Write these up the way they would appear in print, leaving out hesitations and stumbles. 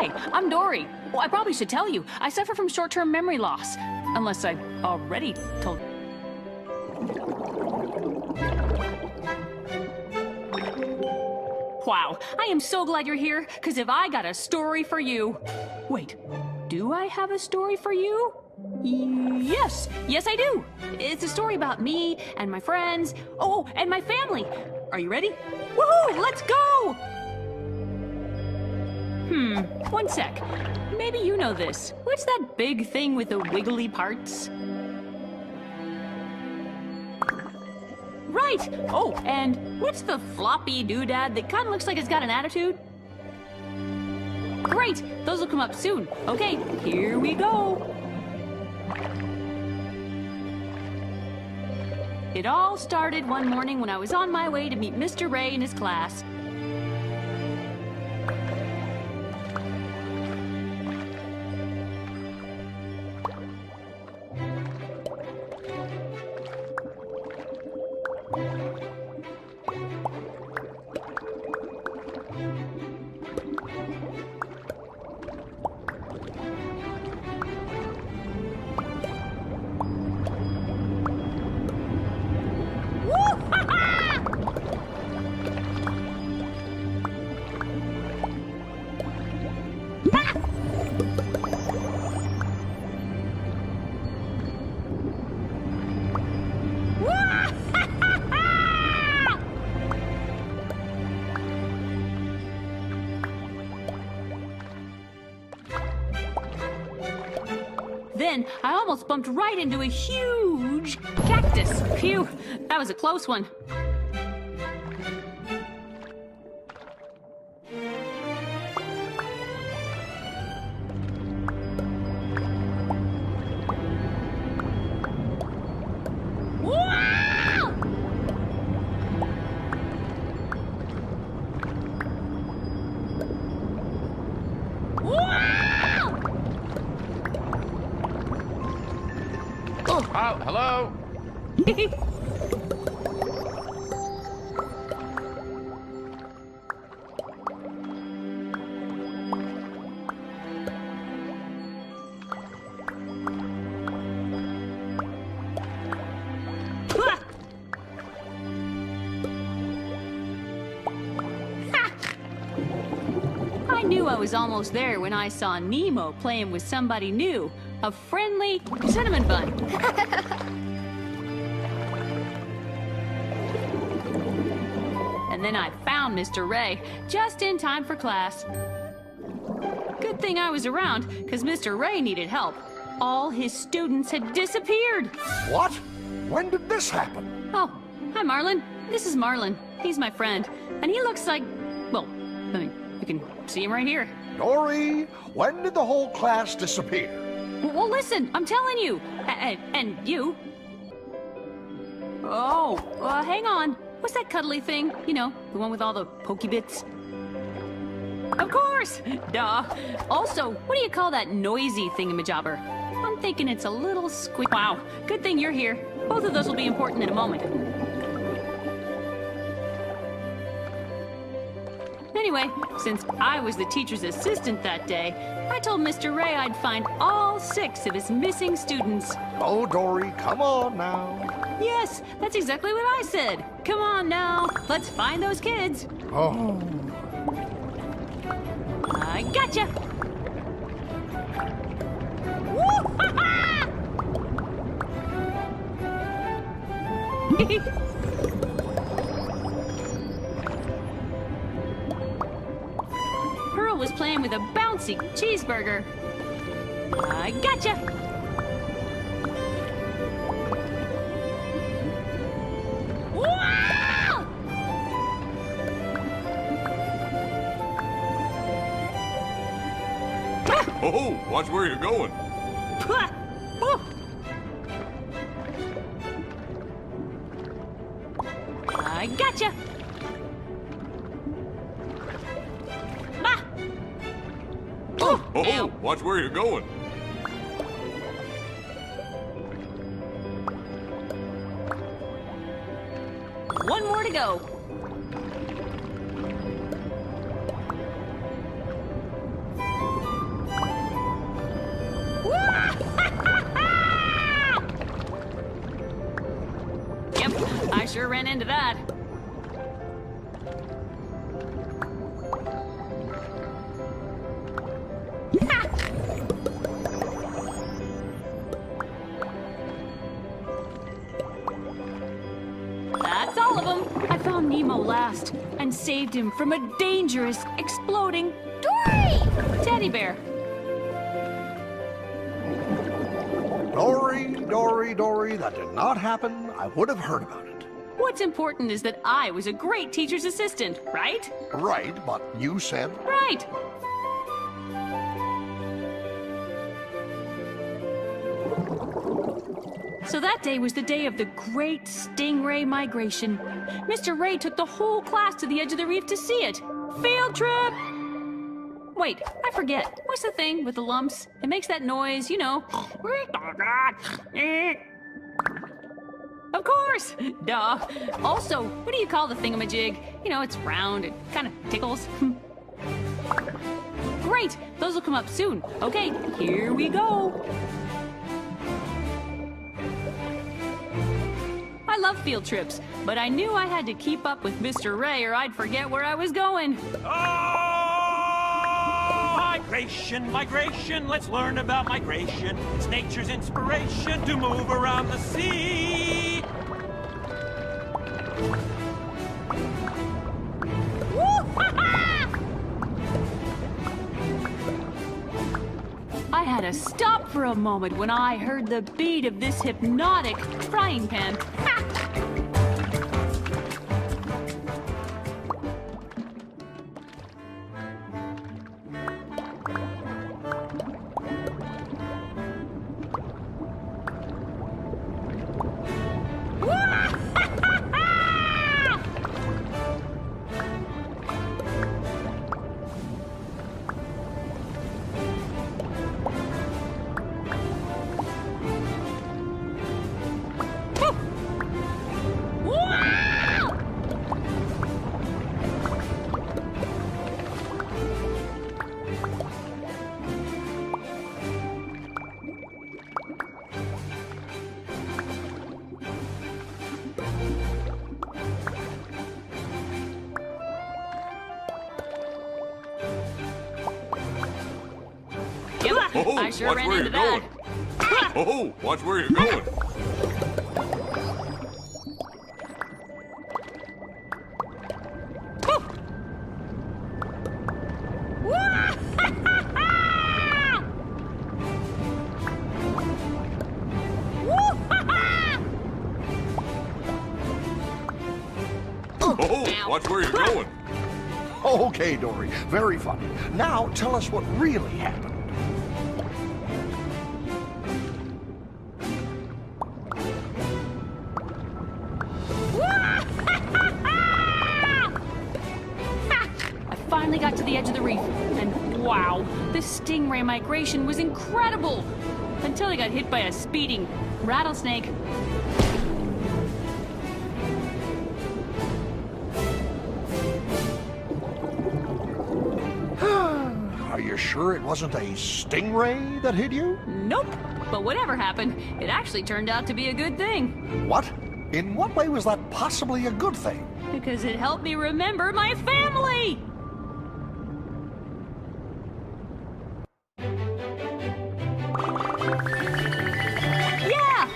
Hi, I'm Dory. Well, I probably should tell you, I suffer from short-term memory loss. Unless I already told... Wow, I am so glad you're here, because if I got a story for you... Wait, do I have a story for you? Yes, I do. It's a story about me and my friends. Oh, and my family. Are you ready? Woohoo, let's go! One sec. Maybe you know this. What's that big thing with the wiggly parts? Right! Oh, and what's the floppy doodad that kind of looks like it's got an attitude? Great! Those will come up soon. Okay, here we go. It all started one morning when I was on my way to meet Mr. Ray in his class. Then I almost bumped right into a huge cactus. Phew, that was a close one. Oh, hello? I knew I was almost there when I saw Nemo playing with somebody new. A friendly cinnamon bun. And then I found Mr. Ray just in time for class. Good thing I was around, because Mr. Ray needed help. All his students had disappeared. What? When did this happen? Oh, hi, Marlin. This is Marlin. He's my friend. And he looks like, well, I mean, you can see him right here. Dory, when did the whole class disappear? Well, listen, I'm telling you. And you. Oh, hang on. What's that cuddly thing? You know, the one with all the pokey bits? Of course! Duh. Also, what do you call that noisy thingamajobber? I'm thinking it's a little squeak. Wow, good thing you're here. Both of those will be important in a moment. Anyway, since I was the teacher's assistant that day, I told Mr. Ray I'd find all 6 of his missing students. Oh, Dory, come on now. Yes, that's exactly what I said. Come on now, let's find those kids. Oh. I gotcha! Woo-ha-ha! Pearl was playing with a bouncy cheeseburger. I gotcha! Wow! Oh, watch where you're going. I gotcha! Ah! Oh, watch where you're going. One more to go. sure ran into that. That's all of them. I found Nemo last and saved him from a dangerous, exploding Dory! Teddy bear. Dory, Dory, Dory, that did not happen. I would have heard about it. What's important is that I was a great teacher's assistant, right? Right, but you said... Right. So that day was the day of the great stingray migration. Mr. Ray took the whole class to the edge of the reef to see it. Field trip! Wait, I forget. What's the thing with the lumps? It makes that noise, you know. Of course! Duh. Also, what do you call the thingamajig? You know, it's round, it kind of tickles. Great! Those will come up soon. Okay, here we go. I love field trips, but I knew I had to keep up with Mr. Ray or I'd forget where I was going. Oh, migration, migration, let's learn about migration. It's nature's inspiration to move around the sea. I had to stop for a moment when I heard the beat of this hypnotic frying pan. Oh, I sure watch ran where into you're that. going. Oh, watch where you're going. Oh, watch where you're going. Okay, Dory, very funny. Now tell us what really happened. I finally got to the edge of the reef, and wow, the stingray migration was incredible! Until I got hit by a speeding rattlesnake. Are you sure it wasn't a stingray that hit you? Nope. But whatever happened, it actually turned out to be a good thing. What? In what way was that possibly a good thing? Because it helped me remember my family! Yeah!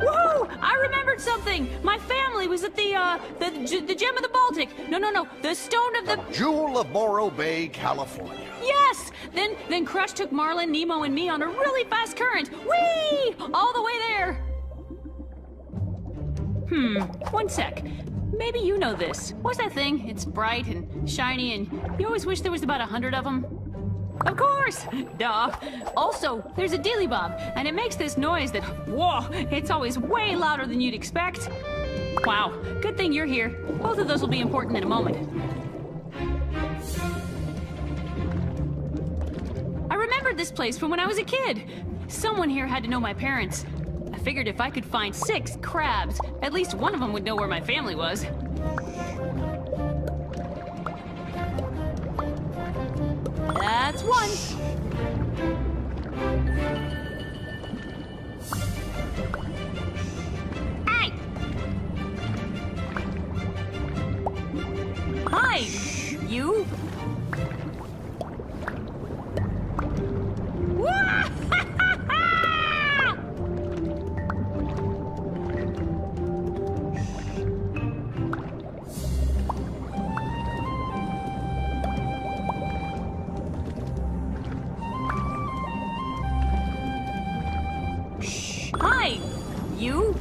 Whoa! I remembered something! My family was at the Gem of the Baltic. No, the Stone of the... Jewel of Morro Bay, California. Yes! Then Crush took Marlin, Nemo, and me on a really fast current. Whee! All the way there. One sec. Maybe you know this. What's that thing? It's bright and shiny, and you always wish there was about 100 of them. Of course! Duh. Also, there's a dilly bob, and it makes this noise that, whoa, it's always way louder than you'd expect. Wow, good thing you're here. Both of those will be important in a moment. I remembered this place from when I was a kid. Someone here had to know my parents. I figured if I could find 6 crabs, at least one of them would know where my family was. That's one. Hey! Hi, you. Hi, you.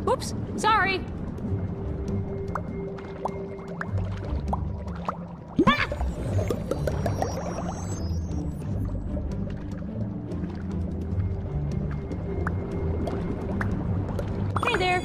Oops, sorry. Hey there.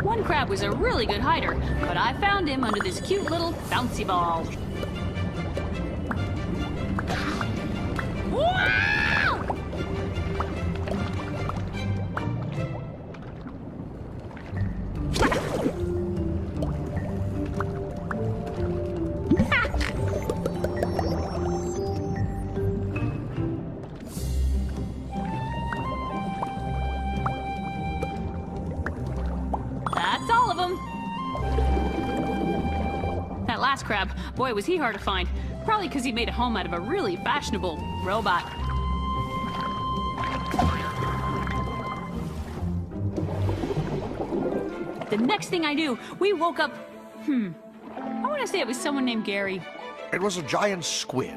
One crab was a really good hider, but I found him under this cute little bouncy ball. Wow! That's all of them. That last crab, boy, was he hard to find. Probably because he made a home out of a really fashionable robot. The next thing I knew, we woke up. I want to say it was someone named Gary. It was a giant squid.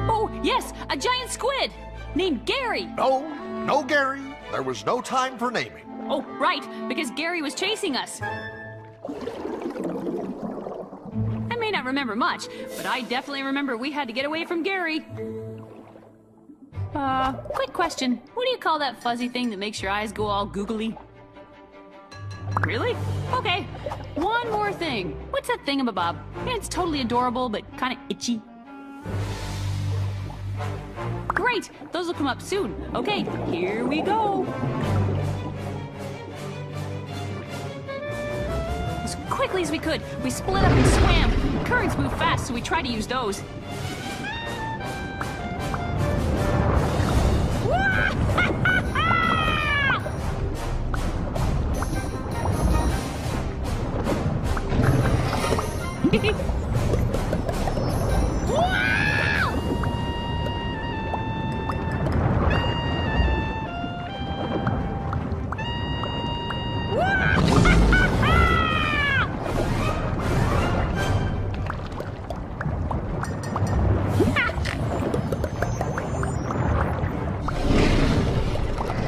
Oh, yes, a giant squid named Gary. No, Gary. There was no time for naming. Oh, right, because Gary was chasing us. I may not remember much, but I definitely remember we had to get away from Gary. Quick question. What do you call that fuzzy thing that makes your eyes go all googly? Really? Okay. One more thing. What's that thingamabob? It's totally adorable, but kind of itchy. Great! Those will come up soon. Okay, here we go. As quickly as we could, we split up and swam. Currents move fast, so we tried to use those.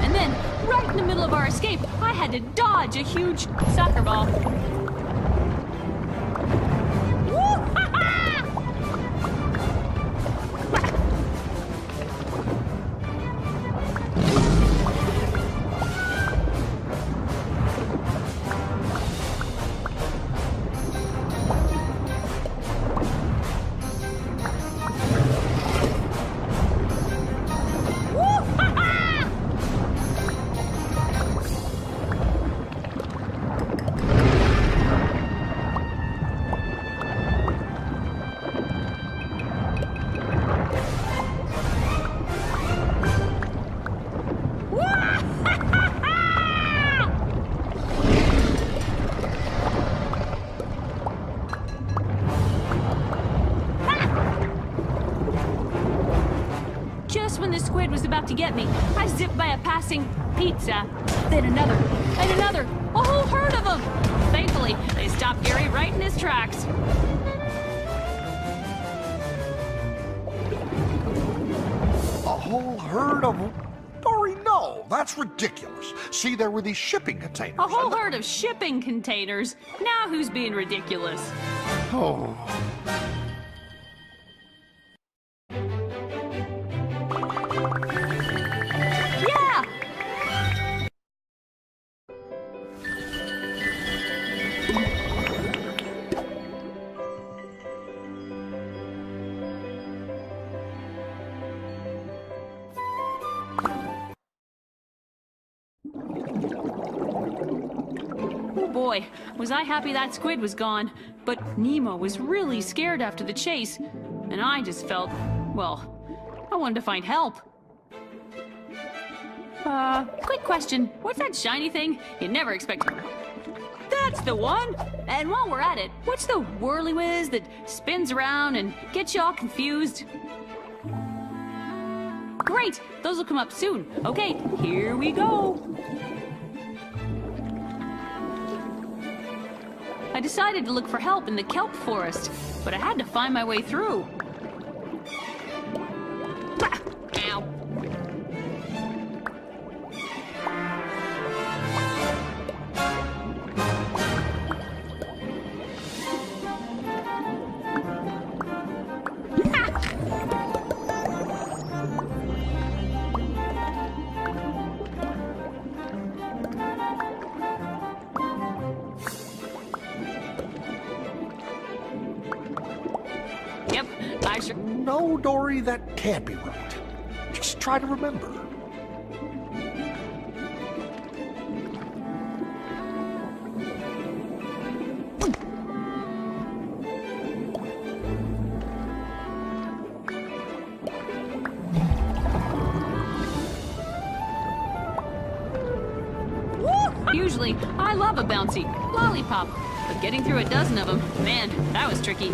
And then, right in the middle of our escape, I had to dodge a huge soccer ball. Just when the squid was about to get me, I zipped by a passing pizza. Then another, and another, a whole herd of them. Thankfully, they stopped Gary right in his tracks. whole herd of... Dory, no, that's ridiculous. See, there were these shipping containers. A whole and the- herd of shipping containers. Now who's being ridiculous? Oh. Yeah! Oh boy, was I happy that squid was gone. But Nemo was really scared after the chase, and I just felt, well, I wanted to find help. Quick question. What's that shiny thing? You never expect... That's the one! And while we're at it, what's the whirly-whiz that spins around and gets you all confused? Great! Those will come up soon. Okay, here we go. I decided to look for help in the kelp forest, but I had to find my way through. Ah! Ow. Yep, I sure... No, Dory, that can't be right. Just try to remember. Usually, I love a bouncy lollipop, but getting through a dozen of them, man, that was tricky.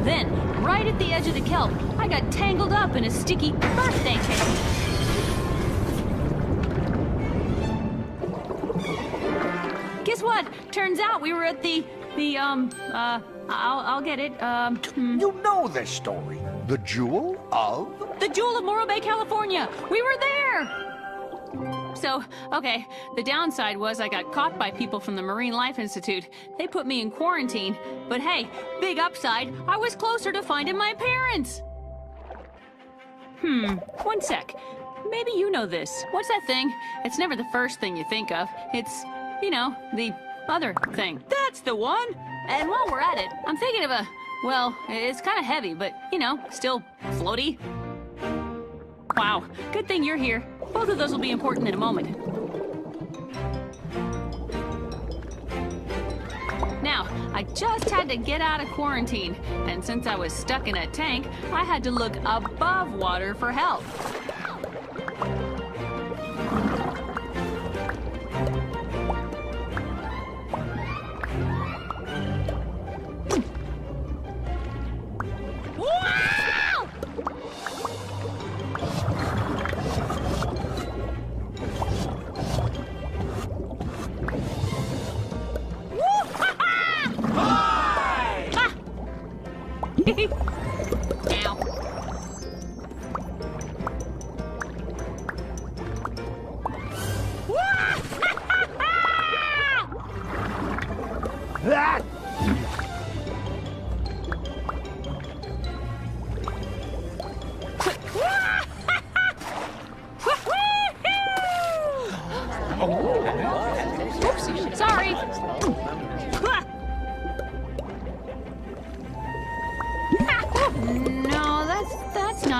Then, right at the edge of the kelp, I got tangled up in a sticky birthday cake. Guess what? Turns out we were at I'll get it, You know this story. The Jewel of... the Jewel of Morro Bay, California. We were there! So, okay, the downside was I got caught by people from the Marine Life Institute. They put me in quarantine. But hey, big upside, I was closer to finding my parents. One sec. Maybe you know this. What's that thing? It's never the first thing you think of. It's, you know, the other thing. That's the one! And while we're at it, I'm thinking of a, well, it's kind of heavy, but, you know, still floaty. Wow, good thing you're here. Both of those will be important in a moment. Now, I just had to get out of quarantine, and since I was stuck in a tank, I had to look above water for help. Ow.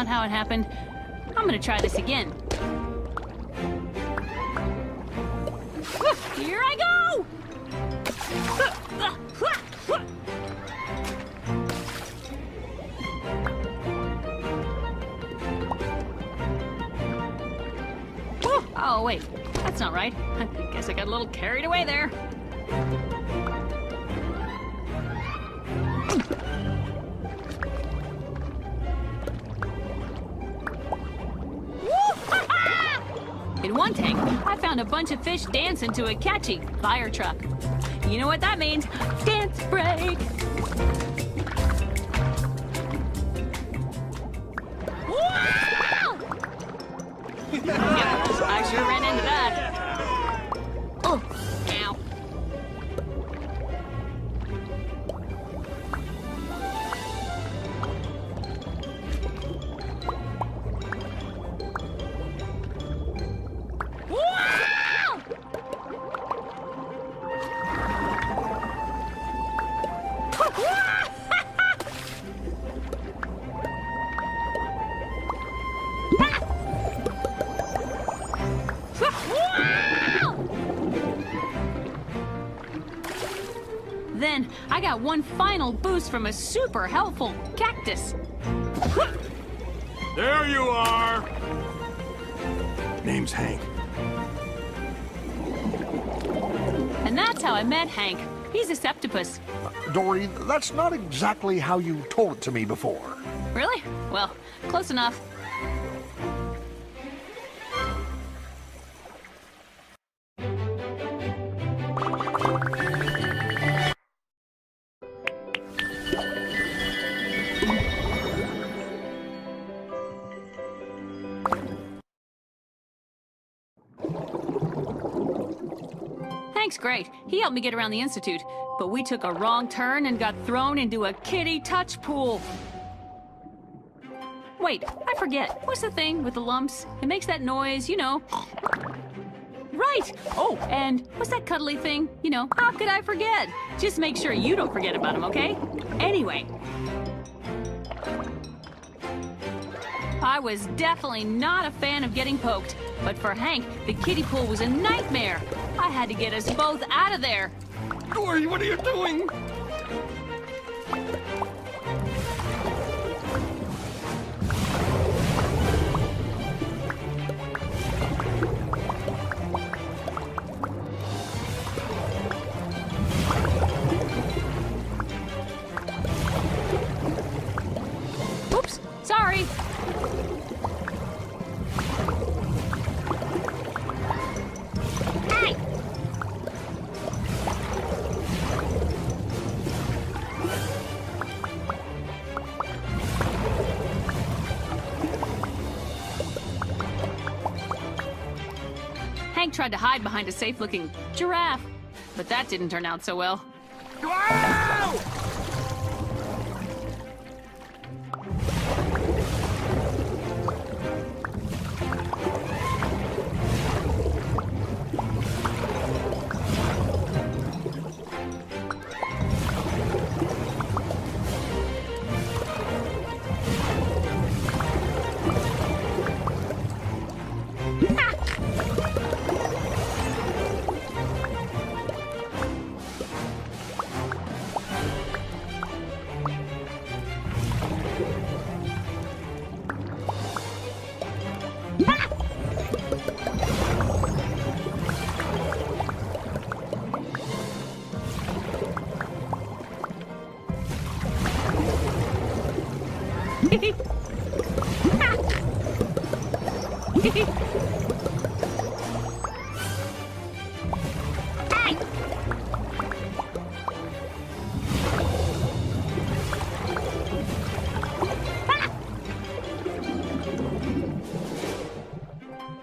not how it happened. I'm gonna try this again. Here I go! Oh, wait. That's not right. I guess I got a little carried away there. In one tank, I found a bunch of fish dancing to a catchy fire truck. You know what that means? Dance break! Yep, I sure ran into that. Oh, ow. Then I got one final boost from a super helpful cactus. There you are. Name's Hank. And that's how I met Hank. He's a septopus. Dory, that's not exactly how you told it to me before. Really? Well, close enough. Hank's great. He helped me get around the Institute. But we took a wrong turn and got thrown into a kiddie touch pool. Wait, I forget. What's the thing with the lumps? It makes that noise, you know. Right! Oh, and what's that cuddly thing? You know, how could I forget? Just make sure you don't forget about him, okay? Anyway. I was definitely not a fan of getting poked, but for Hank, the kiddie pool was a nightmare. I had to get us both out of there. Dory, what are you doing? Oops, sorry. Hey! Hank tried to hide behind a safe-looking giraffe, but that didn't turn out so well.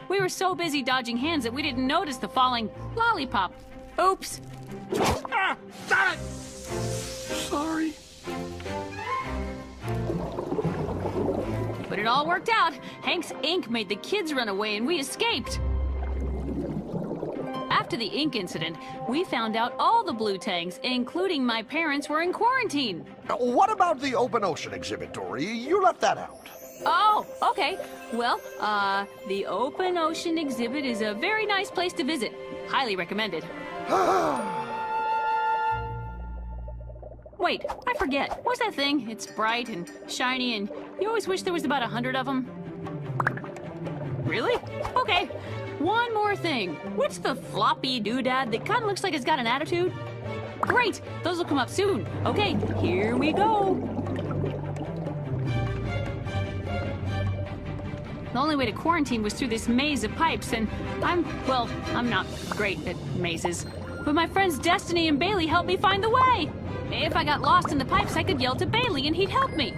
We were so busy dodging hands that we didn't notice the falling lollipop. Oops. Ah! Got it! Sorry. But it all worked out. Hank's ink made the kids run away and we escaped. After the ink incident, we found out all the blue tanks, including my parents, were in quarantine. What about the open ocean exhibit, Dory? You left that out. Oh, okay. Well, the open ocean exhibit is a very nice place to visit. Highly recommended. Wait, I forget. What's that thing? It's bright and shiny, and you always wish there was about 100 of them. Really? Okay. One more thing. What's the floppy doodad that kind of looks like it's got an attitude? Great! Those will come up soon. Okay, here we go. The only way to quarantine was through this maze of pipes, and I'm not great at mazes. But my friends Destiny and Bailey helped me find the way. If I got lost in the pipes, I could yell to Bailey and he'd help me.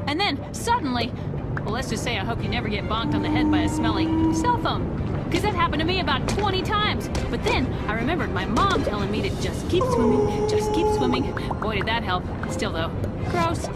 And then, suddenly, well, let's just say I hope you never get bonked on the head by a smelly cell phone. Because that happened to me about 20 times. But then, I remembered my mom telling me to just keep swimming, just keep swimming. Boy, did that help. Still, though, gross.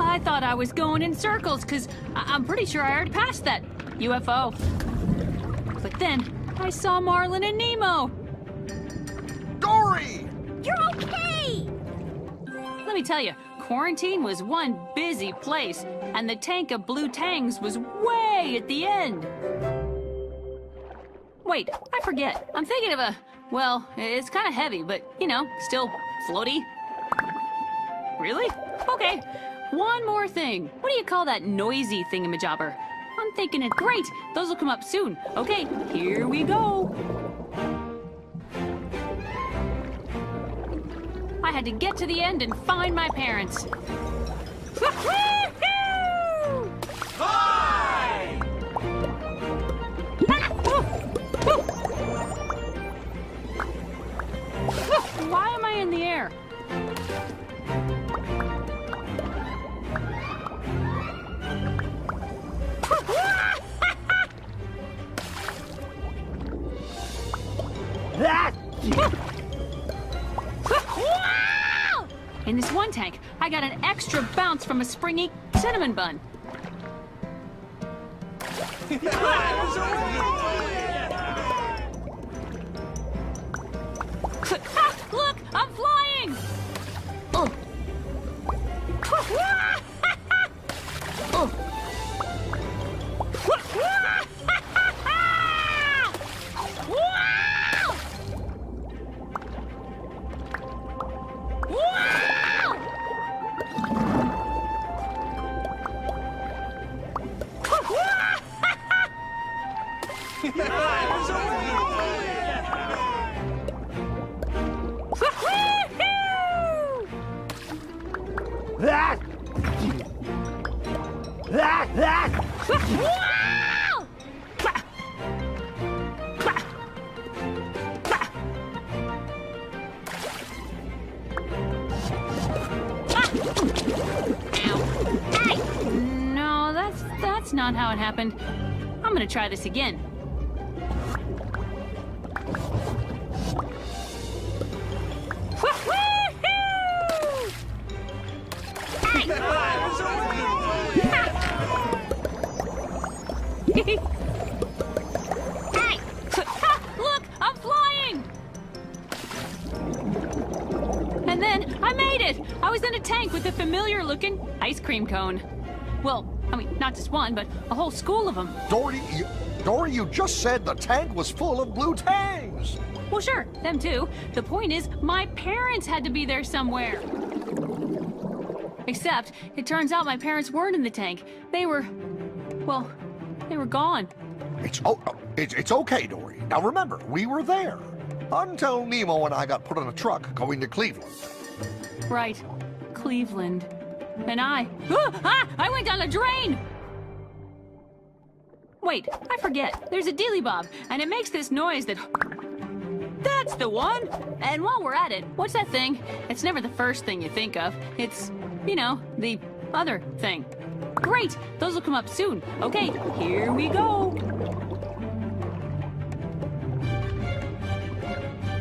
I thought I was going in circles, because I'm pretty sure I already passed that UFO. But then, I saw Marlin and Nemo. Dory! You're okay! Let me tell you, quarantine was one busy place, and the tank of blue tangs was way at the end. Wait, I forget. I'm thinking of a, well, it's kind of heavy, but, you know, still floaty. Really? Okay. One more thing. What do you call that noisy thingamajobber? I'm thinking it. Great! Those will come up soon. Okay, here we go. I had to get to the end and find my parents. Hi! Why am I in the air? In this one tank, I got an extra bounce from a springy cinnamon bun. Look, I'm flying! Oh. Oh. No, that's not how it happened. I'm gonna try this again. Hey! Ha! Look, I'm flying! And then I made it! I was in a tank with a familiar-looking ice cream cone. Well, I mean, not just one, but a whole school of them. Dory, you just said the tank was full of blue tangs. Well, sure, them too. The point is, my parents had to be there somewhere. Except, it turns out my parents weren't in the tank. They were gone. It's okay, Dory. Now remember, we were there. Until Nemo and I got put on a truck going to Cleveland. Right. Cleveland. And I went down a drain! Wait, I forget. There's a dealy bob, and it makes this noise that... That's the one! And while we're at it, what's that thing? It's never the first thing you think of. It's, you know, the other thing. Great! Those will come up soon. Okay, here we go!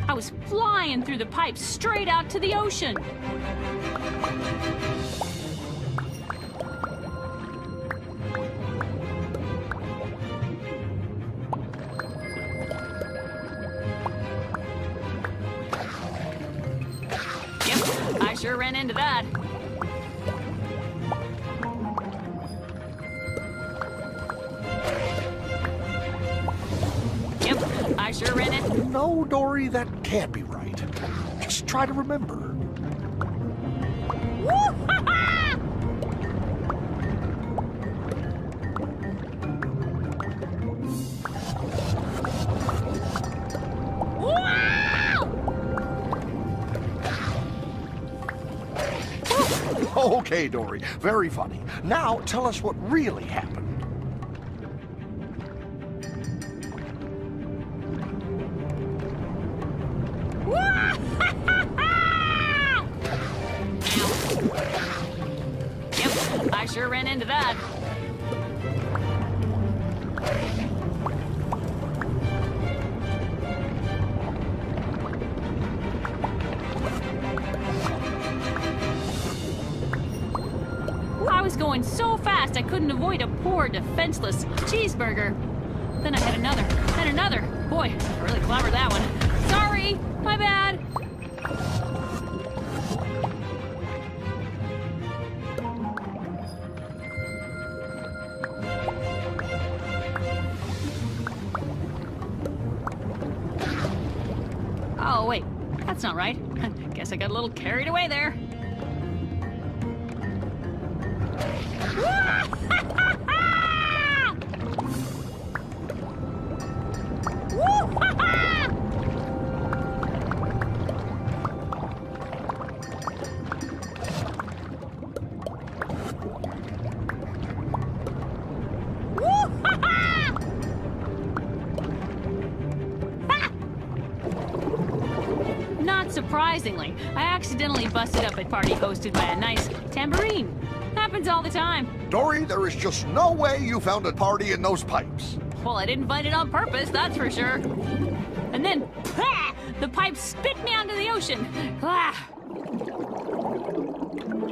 I was flying through the pipes straight out to the ocean. Yep, I sure ran into that. Yep, I sure ran it. No, Dory, that can't be right. Just try to remember. Okay, Dory, very funny. Now tell us what really happened. Yep, I sure ran into that. I was going so fast I couldn't avoid a poor, defenseless cheeseburger. Then I had another, then another. Boy, I really clobbered that one. Sorry, my bad. Oh, wait, that's not right. Guess I got a little carried away there. Not surprisingly, I accidentally busted up a party hosted by a nice tambourine. Happens all the time. Dory, there is just no way you found a party in those pipes. Well, I didn't find it on purpose, that's for sure. And then, the pipe spit me onto the ocean.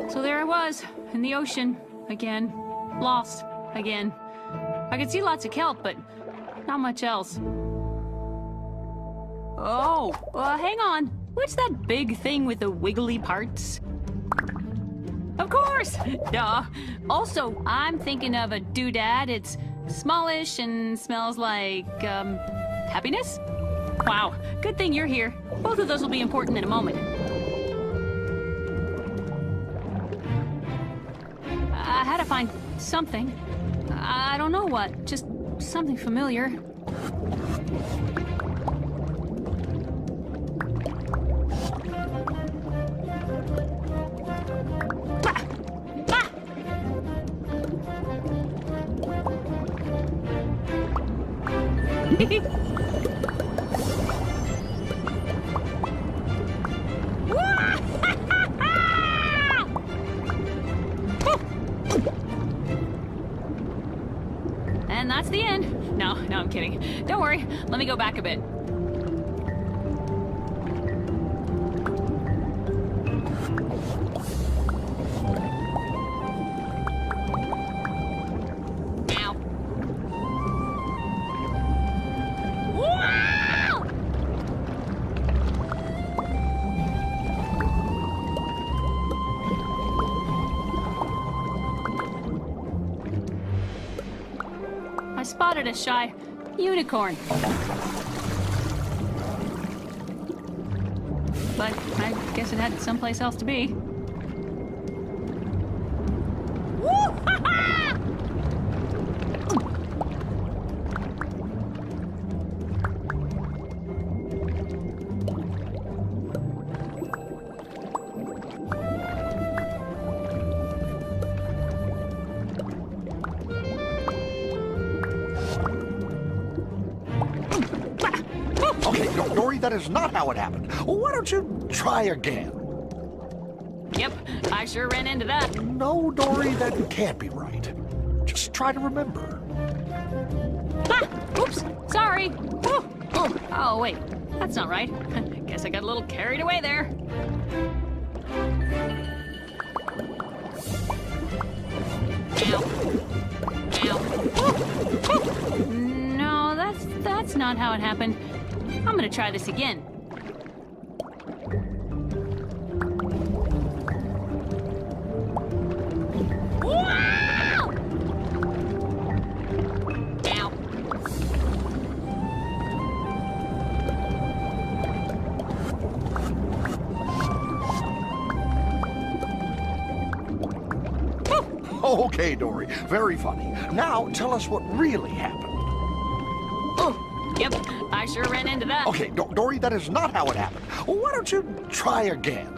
So there I was, in the ocean, again. Lost, again. I could see lots of kelp, but not much else. Oh, hang on. What's that big thing with the wiggly parts? Of course! Duh. Also, I'm thinking of a doodad. It's smallish and smells like, happiness? Wow, good thing you're here. Both of those will be important in a moment. I had to find something. I don't know what, just something familiar. And that's the end. No, I'm kidding. Don't worry. Let me go back a bit. spotted a shy unicorn. But I guess it had someplace else to be. Okay, Dory, that is not how it happened. Why don't you try again? Yep, I sure ran into that. No, Dory, that can't be right. Just try to remember. Ah! Oops, sorry. Oh, wait, that's not right. Guess I got a little carried away there. Ow. No, that's not how it happened. I'm gonna try this again. Wow! Ow. Okay, Dory, very funny. Now tell us what really happened. Yep, I sure ran into that. Okay, Dory, that is not how it happened. Why don't you try again?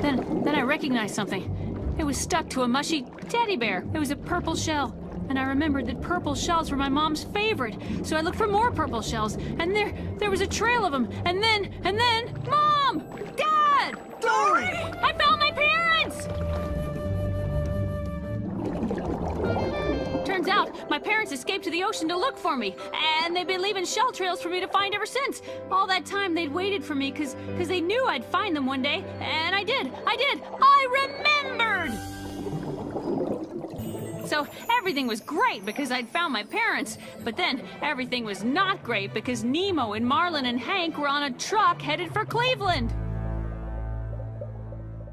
Then I recognized something. It was stuck to a mushy teddy bear. It was a purple shell. And I remembered that purple shells were my mom's favorite. So I looked for more purple shells. And there was a trail of them. And then, Mom! Dad! Dory! I found my parents! Turns out, my parents escaped to the ocean to look for me, and they've been leaving shell trails for me to find ever since. All that time, they'd waited for me because they knew I'd find them one day, and I did! I remembered! So everything was great because I'd found my parents, but then everything was not great because Nemo and Marlin and Hank were on a truck headed for Cleveland.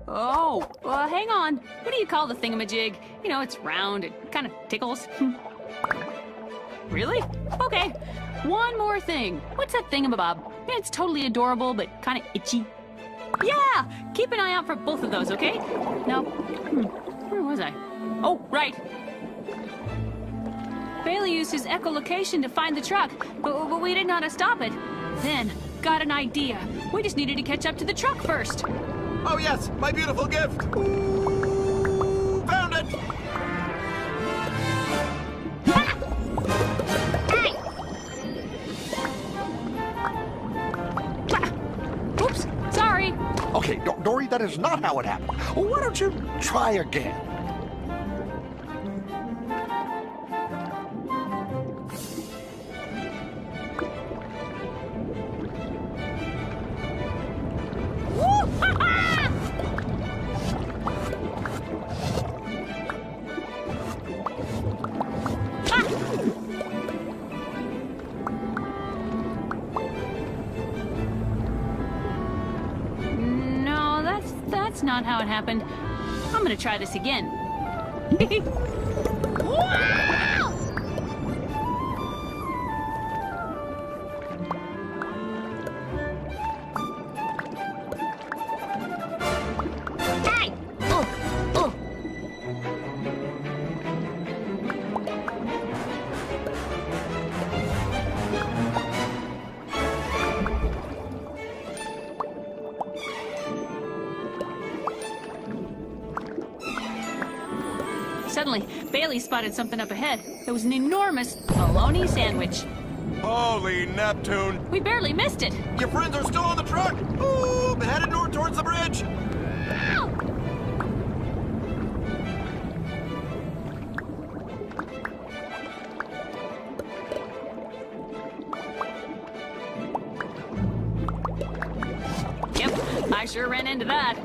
Oh, hang on. What do you call the thingamajig? You know, it's round, it kind of tickles. Really? Okay. One more thing. What's that thingamabob? It's totally adorable, but kind of itchy. Yeah! Keep an eye out for both of those, okay? Now, where was I? Oh, right. Bailey used his echolocation to find the truck, but we didn't know how to stop it. Then, got an idea. We just needed to catch up to the truck first. Oh yes, my beautiful gift! Ooh, found it! Oops, sorry. Okay, Dory, that is not how it happened. Why don't you try again? That's not how it happened. I'm gonna try this again. Wow! Hey! Oh! Suddenly, Bailey spotted something up ahead. It was an enormous bologna sandwich. Holy Neptune! We barely missed it. Your friends are still on the truck! Ooh, headed north towards the bridge! Ow! Yep, I sure ran into that.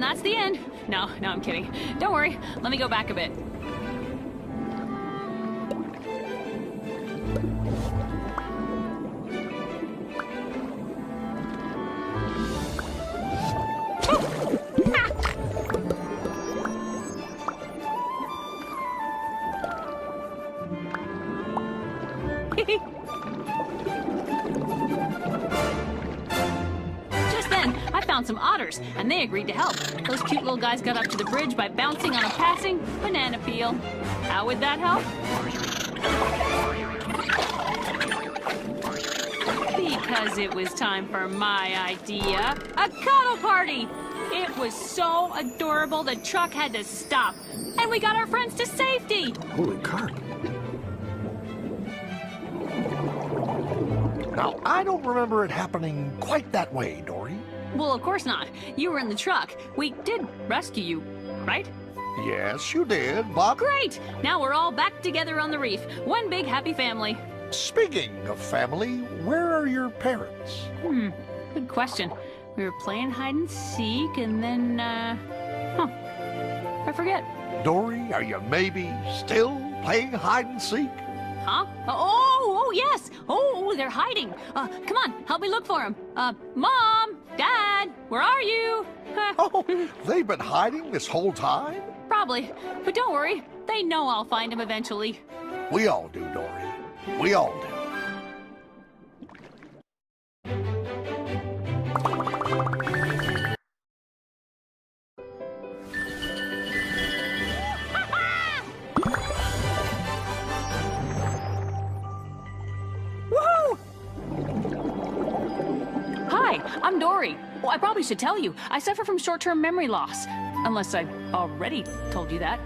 And that's the end. No, I'm kidding. Don't worry. Let me go back a bit. Just then, I found some otters, and they agreed to help. Those cute little guys got up to the bridge by bouncing on a passing banana peel. How would that help? Because it was time for my idea. A cuddle party! It was so adorable the truck had to stop. And we got our friends to safety! Holy carp. Now, I don't remember it happening quite that way, Dory. Well, of course not. You were in the truck. We did rescue you, right? Yes, you did, but... Great! Now we're all back together on the reef. One big happy family. Speaking of family, where are your parents? Good question. We were playing hide and seek, and then, I forget. Dory, are you maybe still playing hide and seek? Huh? Oh, yes! Oh, they're hiding. Come on, help me look for them. Mom! Dad! Where are you? Oh, they've been hiding this whole time? Probably. But don't worry. They know I'll find them eventually. We all do, Dory. We all do. Woohoo! Hi, I'm Dory. Well, I probably should tell you. I suffer from short-term memory loss. Unless I've already told you that.